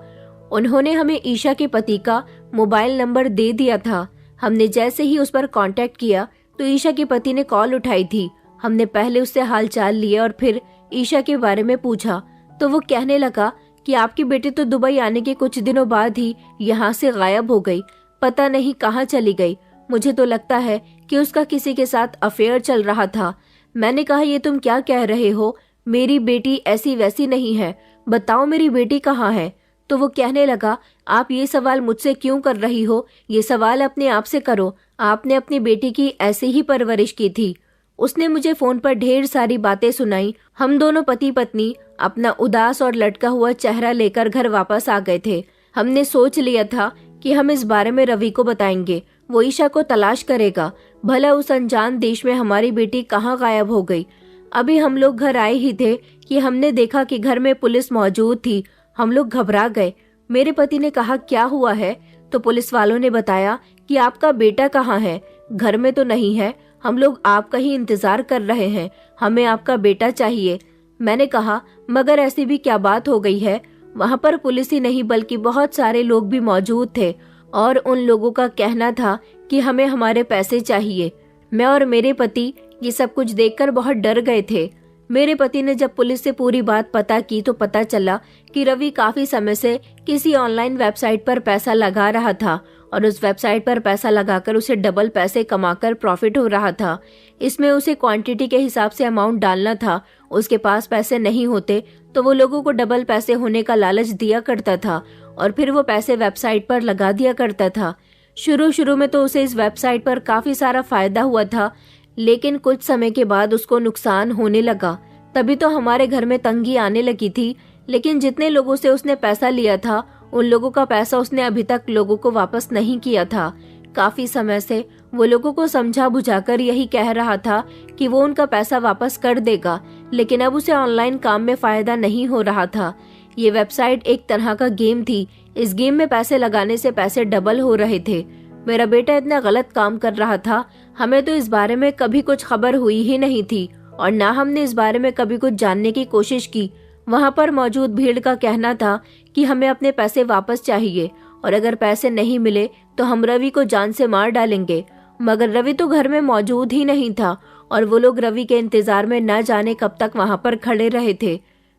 उन्होंने हमें ईशा के पति का मोबाइल नंबर दे दिया था। हमने जैसे ही उस पर कांटेक्ट किया तो ईशा के पति ने कॉल उठाई थी। हमने पहले उससे हालचाल लिए और फिर ईशा के बारे में पूछा तो वो कहने लगा कि आपकी बेटी तो दुबई आने के कुछ दिनों बाद ही यहाँ से गायब हो गई, पता नहीं कहाँ चली गई। मुझे तो लगता है कि उसका किसी के साथ अफेयर चल रहा था। मैंने कहा, ये तुम क्या कह रहे हो? मेरी बेटी ऐसी वैसी नहीं है, बताओ मेरी बेटी कहाँ है? तो वो कहने लगा, आप ये सवाल मुझसे क्यों कर रही हो? ये सवाल अपने आप से करो। आपने अपनी बेटी की ऐसी ही परवरिश की थी। उसने मुझे फोन पर ढेर सारी बातें सुनाई। हम दोनों पति पत्नी अपना उदास और लटका हुआ चेहरा लेकर घर वापस आ गए थे। हमने सोच लिया था कि हम इस बारे में रवि को बताएंगे। वो ईशा को तलाश करेगा। भला उस अनजान देश में हमारी बेटी कहाँ गायब हो गई। अभी हम लोग घर आए ही थे कि हमने देखा कि घर में पुलिस मौजूद थी। हम लोग घबरा गए। मेरे पति ने कहा, क्या हुआ है? तो पुलिस वालों ने बताया कि आपका बेटा कहाँ है? घर में तो नहीं है, हम लोग आपका ही इंतजार कर रहे हैं, हमें आपका बेटा चाहिए। मैंने कहा, मगर ऐसी भी क्या बात हो गई है? वहाँ पर पुलिस ही नहीं बल्कि बहुत सारे लोग भी मौजूद थे और उन लोगों का कहना था कि हमें हमारे पैसे चाहिए। मैं और मेरे पति ये सब कुछ देखकर बहुत डर गए थे। मेरे पति ने जब पुलिस से पूरी बात पता की तो पता चला कि रवि काफी समय से किसी ऑनलाइन वेबसाइट पर पैसा लगा रहा था और उस वेबसाइट पर पैसा लगाकर उसे डबल पैसे कमाकर प्रॉफिट हो रहा था। इसमें उसे क्वांटिटी के हिसाब से अमाउंट डालना था। उसके पास पैसे नहीं होते तो वो लोगों को डबल पैसे होने का लालच दिया करता था और फिर वो पैसे वेबसाइट पर लगा दिया करता था। शुरू में तो उसे इस वेबसाइट पर काफी सारा फायदा हुआ था, लेकिन कुछ समय के बाद उसको नुकसान होने लगा। तभी तो हमारे घर में तंगी आने लगी थी। लेकिन जितने लोगों से उसने पैसा लिया था उन लोगों का पैसा उसने अभी तक लोगों को वापस नहीं किया था। काफी समय से वो लोगों को समझा बुझाकर यही कह रहा था कि वो उनका पैसा वापस कर देगा, लेकिन अब उसे ऑनलाइन काम में फायदा नहीं हो रहा था। ये वेबसाइट एक तरह का गेम थी। इस गेम में पैसे लगाने से पैसे डबल हो रहे थे। मेरा बेटा इतना गलत काम कर रहा था, हमें तो इस बारे में कभी कुछ खबर हुई ही नहीं थी और ना हमने इस बारे में कभी कुछ जानने की कोशिश की। वहाँ पर मौजूद भीड़ का कहना था कि हमें अपने पैसे वापस चाहिए और अगर पैसे नहीं मिले तो हम रवि को जान से मार डालेंगे। मगर रवि तो घर में मौजूद ही नहीं था और वो लोग रवि के इंतजार में न जाने कब तक वहाँ पर खड़े रहे थे।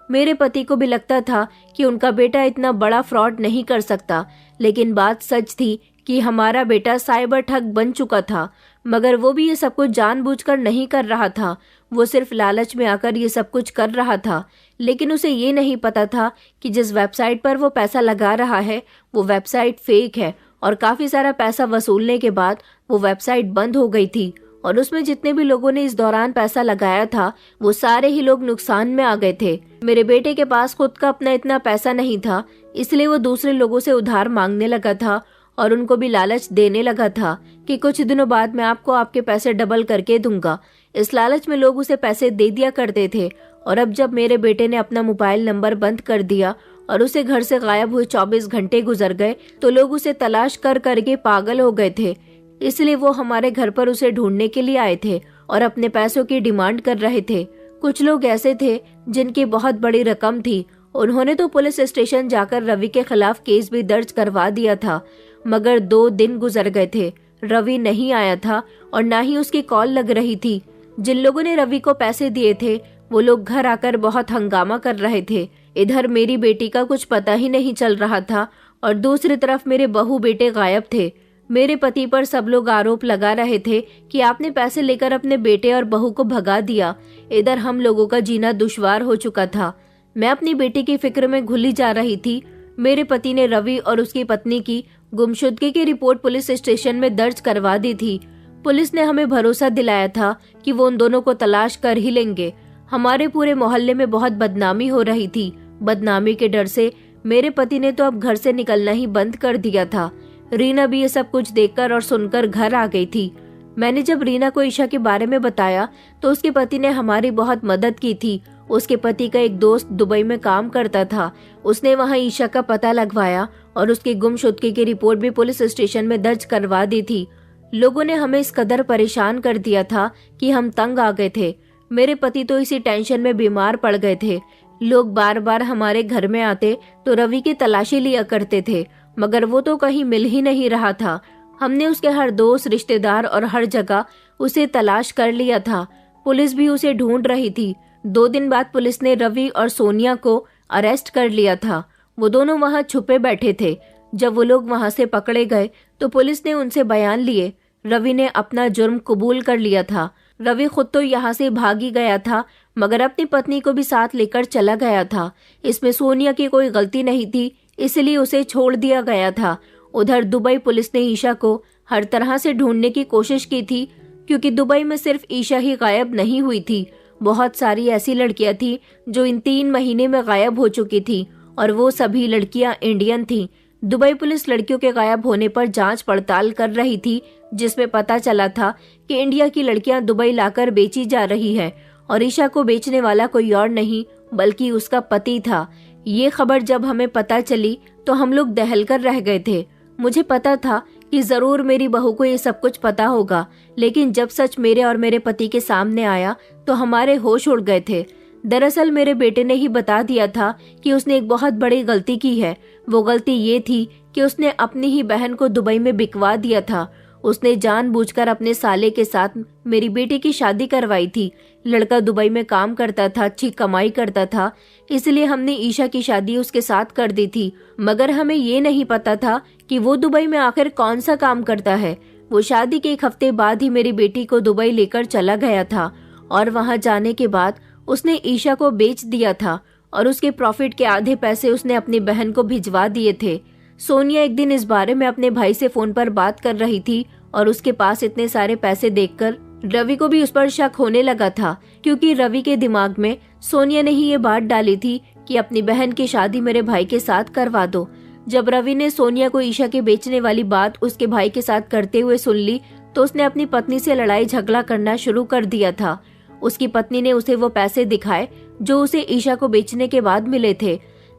मेरे पति को भी लगता था कि उनका बेटा इतना बड़ा फ्रॉड नहीं कर सकता, लेकिन बात सच थी कि हमारा बेटा साइबर ठग बन चुका था। मगर वो भी ये सब कुछ जानबूझकर नहीं कर रहा था, वो सिर्फ लालच में आकर ये सब कुछ कर रहा था। लेकिन उसे ये नहीं पता था कि जिस वेबसाइट पर वो पैसा लगा रहा है वो वेबसाइट फेक है और काफी सारा पैसा वसूलने के बाद वो वेबसाइट बंद हो गई थी और उसमें जितने भी लोगों ने इस दौरान पैसा लगाया था वो सारे ही लोग नुकसान में आ गए थे। मेरे बेटे के पास खुद का अपना इतना पैसा नहीं था, इसलिए वो दूसरे लोगों से उधार मांगने लगा था और उनको भी लालच देने लगा था कि कुछ दिनों बाद मैं आपको आपके पैसे डबल करके दूंगा। इस लालच में लोग उसे पैसे दे दिया करते थे और अब जब मेरे बेटे ने अपना मोबाइल नंबर बंद कर दिया और उसे घर से गायब हुए 24 घंटे गुजर गए तो लोग उसे तलाश कर करके पागल हो गए थे। इसलिए वो हमारे घर पर उसे ढूंढने के लिए आए थे और अपने पैसों की डिमांड कर रहे थे। कुछ लोग ऐसे थे जिनकी बहुत बड़ी रकम थी, उन्होंने तो पुलिस स्टेशन जाकर रवि के खिलाफ केस भी दर्ज करवा दिया था। मगर 2 दिन गुजर गए थे, रवि नहीं आया था और ना ही उसकी कॉल लग रही थी। जिन लोगों ने रवि को पैसे दिए थे वो लोग घर आकर बहुत हंगामा कर रहे थे। इधर मेरी बेटी का कुछ पता ही नहीं चल रहा था और दूसरी तरफ मेरे बहू बेटे गायब थे। मेरे पति पर सब लोग आरोप लगा रहे थे कि आपने पैसे लेकर अपने बेटे और बहू को भगा दिया। इधर हम लोगों का जीना दुश्वार हो चुका था। मैं अपनी बेटी की फिक्र में घुली जा रही थी। मेरे पति ने रवि और उसकी पत्नी की गुमशुदगी की रिपोर्ट पुलिस स्टेशन में दर्ज करवा दी थी। पुलिस ने हमें भरोसा दिलाया था कि वो उन दोनों को तलाश कर ही लेंगे। हमारे पूरे मोहल्ले में बहुत बदनामी हो रही थी। बदनामी के डर से मेरे पति ने तो अब घर से निकलना ही बंद कर दिया था। रीना भी ये सब कुछ देखकर और सुनकर घर आ गई थी। मैंने जब रीना को ईशा के बारे में बताया तो उसके पति ने हमारी बहुत मदद की थी। उसके पति का एक दोस्त दुबई में काम करता था, उसने वहां ईशा का पता लगवाया और उसकी गुमशुदगी की रिपोर्ट भी पुलिस स्टेशन में दर्ज करवा दी थी। लोगों ने हमें इस कदर परेशान कर दिया था कि हम तंग आ गए थे। मेरे पति तो इसी टेंशन में बीमार पड़ गए थे। लोग बार बार हमारे घर में आते तो रवि की तलाशी लिया करते थे, मगर वो तो कहीं मिल ही नहीं रहा था। हमने उसके हर दोस्त, रिश्तेदार और हर जगह उसे तलाश कर लिया था। पुलिस भी उसे ढूंढ रही थी। 2 दिन बाद पुलिस ने रवि और सोनिया को अरेस्ट कर लिया था। वो दोनों वहां छुपे बैठे थे। जब वो लोग वहां से पकड़े गए तो पुलिस ने उनसे बयान लिए। रवि ने अपना जुर्म कबूल कर लिया था। रवि खुद तो यहाँ से भागी गया था, मगर अपनी पत्नी को भी साथ लेकर चला गया था। इसमें सोनिया की कोई गलती नहीं थी, इसलिए उसे छोड़ दिया गया था। उधर दुबई पुलिस ने ईशा को हर तरह से ढूंढने की कोशिश की थी, क्योंकि दुबई में सिर्फ ईशा ही गायब नहीं हुई थी। बहुत सारी ऐसी लड़कियां थी जो इन 3 महीने में गायब हो चुकी थी और वो सभी लड़कियां इंडियन थीं। दुबई पुलिस लड़कियों के गायब होने पर जांच पड़ताल कर रही थी, जिसमें पता चला था कि इंडिया की लड़कियां दुबई लाकर बेची जा रही है और ईशा को बेचने वाला कोई और नहीं बल्कि उसका पति था। ये खबर जब हमें पता चली तो हम लोग दहल कर रह गए थे। मुझे पता था कि जरूर मेरी बहू को ये सब कुछ पता होगा, लेकिन जब सच मेरे और मेरे पति के सामने आया तो हमारे होश उड़ गए थे। दरअसल मेरे बेटे ने ही बता दिया था कि उसने एक बहुत बड़ी गलती की है। वो गलती ये थी कि उसने अपनी ही बहन को दुबई में बिकवा दिया था। उसने जानबूझकर अपने साले के साथ मेरी बेटी की शादी करवाई थी। लड़का दुबई में काम करता था, अच्छी कमाई करता था, इसलिए हमने ईशा की शादी उसके साथ कर दी थी। मगर हमें ये नहीं पता था कि वो दुबई में आखिर कौन सा काम करता है। वो शादी के 1 हफ्ते बाद ही मेरी बेटी को दुबई लेकर चला गया था और वहां जाने के बाद उसने ईशा को बेच दिया था और उसके प्रॉफिट के आधे पैसे उसने अपनी बहन को भिजवा दिए थे। सोनिया एक दिन इस बारे में अपने भाई से फोन पर बात कर रही थी और उसके पास इतने सारे पैसे देखकर रवि को भी उस पर शक होने लगा था, क्योंकि रवि के दिमाग में सोनिया ने ही ये बात डाली थी कि अपनी बहन की शादी मेरे भाई के साथ करवा दो। जब रवि ने सोनिया को ईशा के बेचने वाली बात उसके भाई के साथ करते हुए सुन ली तो उसने अपनी पत्नी से लड़ाई झगड़ा करना शुरू कर दिया था। उसकी पत्नी ने उसे वो पैसे दिखाए जो उसे ईशा को बेचने के बाद मिले थे।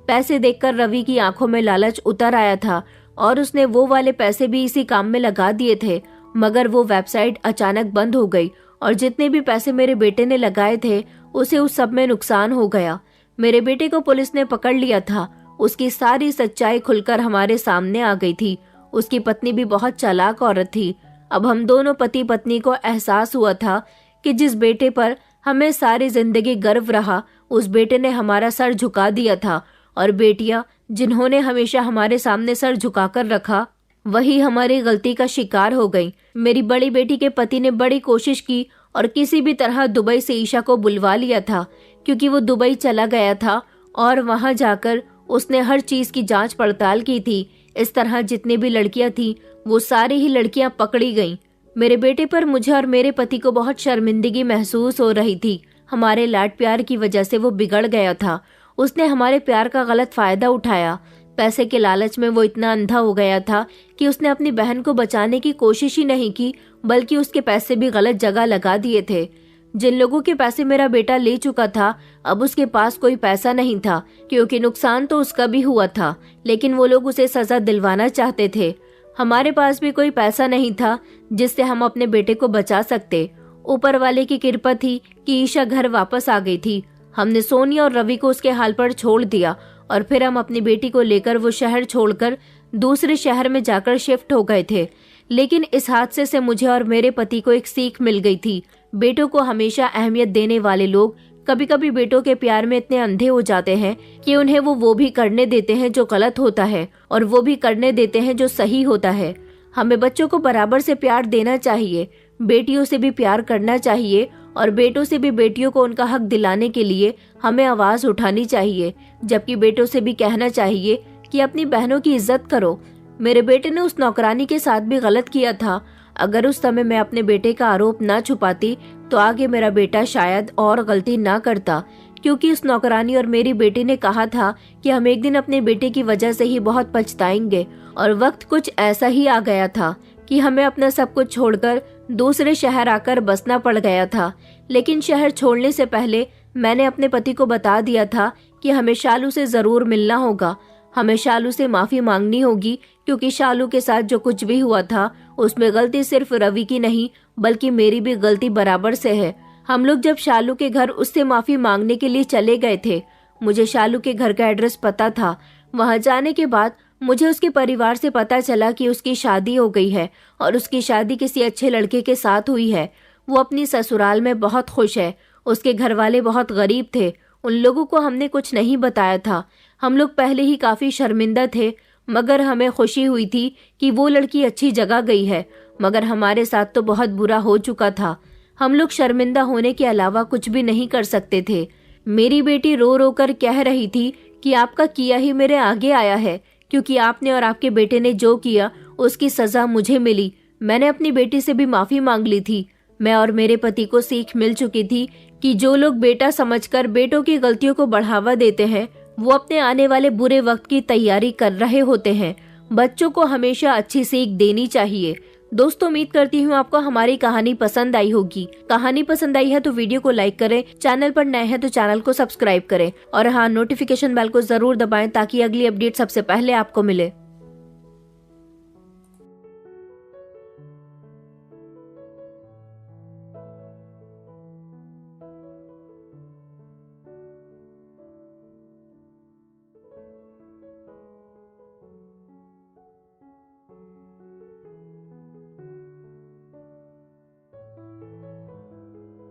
पैसे देखकर रवि की आंखों में लालच उतर आया था और उसने वो वाले पैसे भी इसी काम में लगा दिए थे, मगर वो वेबसाइट अचानक बंद हो गई और जितने भी पैसे मेरे बेटे ने लगाए थे उसे उस सब में नुकसान हो गया। मेरे बेटे को पुलिस ने पकड़ लिया था। उसकी सारी सच्चाई खुलकर हमारे सामने आ गई थी। उसकी पत्नी भी बहुत चालाक औरत थी। अब हम दोनों पति पत्नी को एहसास हुआ था कि जिस बेटे पर हमें सारी जिंदगी गर्व रहा उस बेटे ने हमारा सर झुका दिया था, और बेटियां जिन्होंने हमेशा हमारे सामने सर झुकाकर रखा वही हमारी गलती का शिकार हो गई। मेरी बड़ी बेटी के पति ने बड़ी कोशिश की और किसी भी तरह दुबई से ईशा को बुलवा लिया था, क्योंकि वो दुबई चला गया था और वहां जाकर उसने हर चीज की जांच पड़ताल की थी। इस तरह जितनी भी लड़कियां थी वो सारी ही लड़कियां पकड़ी गईं। मेरे बेटे पर मुझे और मेरे पति को बहुत शर्मिंदगी महसूस हो रही थी। हमारे लाड प्यार की वजह से वो बिगड़ गया था। उसने हमारे प्यार का गलत फायदा उठाया। पैसे के लालच में वो इतना अंधा हो गया था कि उसने अपनी बहन को बचाने की कोशिश ही नहीं की, बल्कि उसके पैसे भी गलत जगह लगा दिए थे। जिन लोगों के पैसे मेरा बेटा ले चुका था अब उसके पास कोई पैसा नहीं था, क्योंकि नुकसान तो उसका भी हुआ था, लेकिन वो लोग उसे सजा दिलवाना चाहते थे। हमारे पास भी कोई पैसा नहीं था जिससे हम अपने बेटे को बचा सकते। ऊपर वाले की कृपा थी कि ईशा घर वापस आ गई थी। हमने सोनिया और रवि को उसके हाल पर छोड़ दिया और फिर हम अपनी बेटी को लेकर वो शहर छोड़कर दूसरे शहर में जाकर शिफ्ट हो गए थे। लेकिन इस हादसे से मुझे और मेरे पति को एक सीख मिल गई थी। बेटों को हमेशा अहमियत देने वाले लोग कभी कभी बेटों के प्यार में इतने अंधे हो जाते हैं कि उन्हें वो भी करने देते हैं जो गलत होता है और वो भी करने देते हैं जो सही होता है। हमें बच्चों को बराबर से प्यार देना चाहिए, बेटियों से भी प्यार करना चाहिए और बेटों से भी बेटियों को उनका हक दिलाने के लिए हमें आवाज उठानी चाहिए, जबकि बेटों से भी कहना चाहिए कि अपनी बहनों की इज्जत करो। मेरे बेटे ने उस नौकरानी के साथ भी गलत किया था। अगर उस समय मैं अपने बेटे का आरोप ना छुपाती तो आगे मेरा बेटा शायद और गलती ना करता, क्योंकि उस नौकरानी और मेरी बेटी ने कहा था कि हम एक दिन अपने बेटे की वजह से ही बहुत पछताएंगे। और वक्त कुछ ऐसा ही आ गया था कि हमें अपना सब कुछ छोड़कर दूसरे शहर आकर बसना पड़ गया था। लेकिन शहर छोड़ने से पहले मैंने अपने पति को बता दिया था कि हमें शालू से जरूर मिलना होगा। हमें शालू से माफी मांगनी होगी, क्योंकि शालू के साथ जो कुछ भी हुआ था उसमें गलती सिर्फ रवि की नहीं बल्कि मेरी भी गलती बराबर से है। हम लोग जब शालू के घर उससे माफी मांगने के लिए चले गए थे, मुझे शालू के घर का एड्रेस पता था। वहां जाने के बाद मुझे उसके परिवार से पता चला कि उसकी शादी हो गई है और उसकी शादी किसी अच्छे लड़के के साथ हुई है। वो अपनी ससुराल में बहुत खुश है। उसके घर वाले बहुत गरीब थे। उन लोगों को हमने कुछ नहीं बताया था। हम लोग पहले ही काफी शर्मिंदा थे, मगर हमें खुशी हुई थी कि वो लड़की अच्छी जगह गई है। मगर हमारे साथ तो बहुत बुरा हो चुका था। हम लोग शर्मिंदा होने के अलावा कुछ भी नहीं कर सकते थे। मेरी बेटी रो रो कर कह रही थी कि आपका किया ही मेरे आगे आया है, क्योंकि आपने और आपके बेटे ने जो किया उसकी सजा मुझे मिली। मैंने अपनी बेटी से भी माफी मांग ली थी। मैं और मेरे पति को सीख मिल चुकी थी कि जो लोग बेटा समझकर बेटों की गलतियों को बढ़ावा देते हैं वो अपने आने वाले बुरे वक्त की तैयारी कर रहे होते हैं। बच्चों को हमेशा अच्छी सीख देनी चाहिए। दोस्तों, उम्मीद करती हूँ आपको हमारी कहानी पसंद आई होगी। कहानी पसंद आई है तो वीडियो को लाइक करें, चैनल पर नए हैं तो चैनल को सब्सक्राइब करें और हाँ, नोटिफिकेशन बेल को जरूर दबाएं ताकि अगली अपडेट सबसे पहले आपको मिले।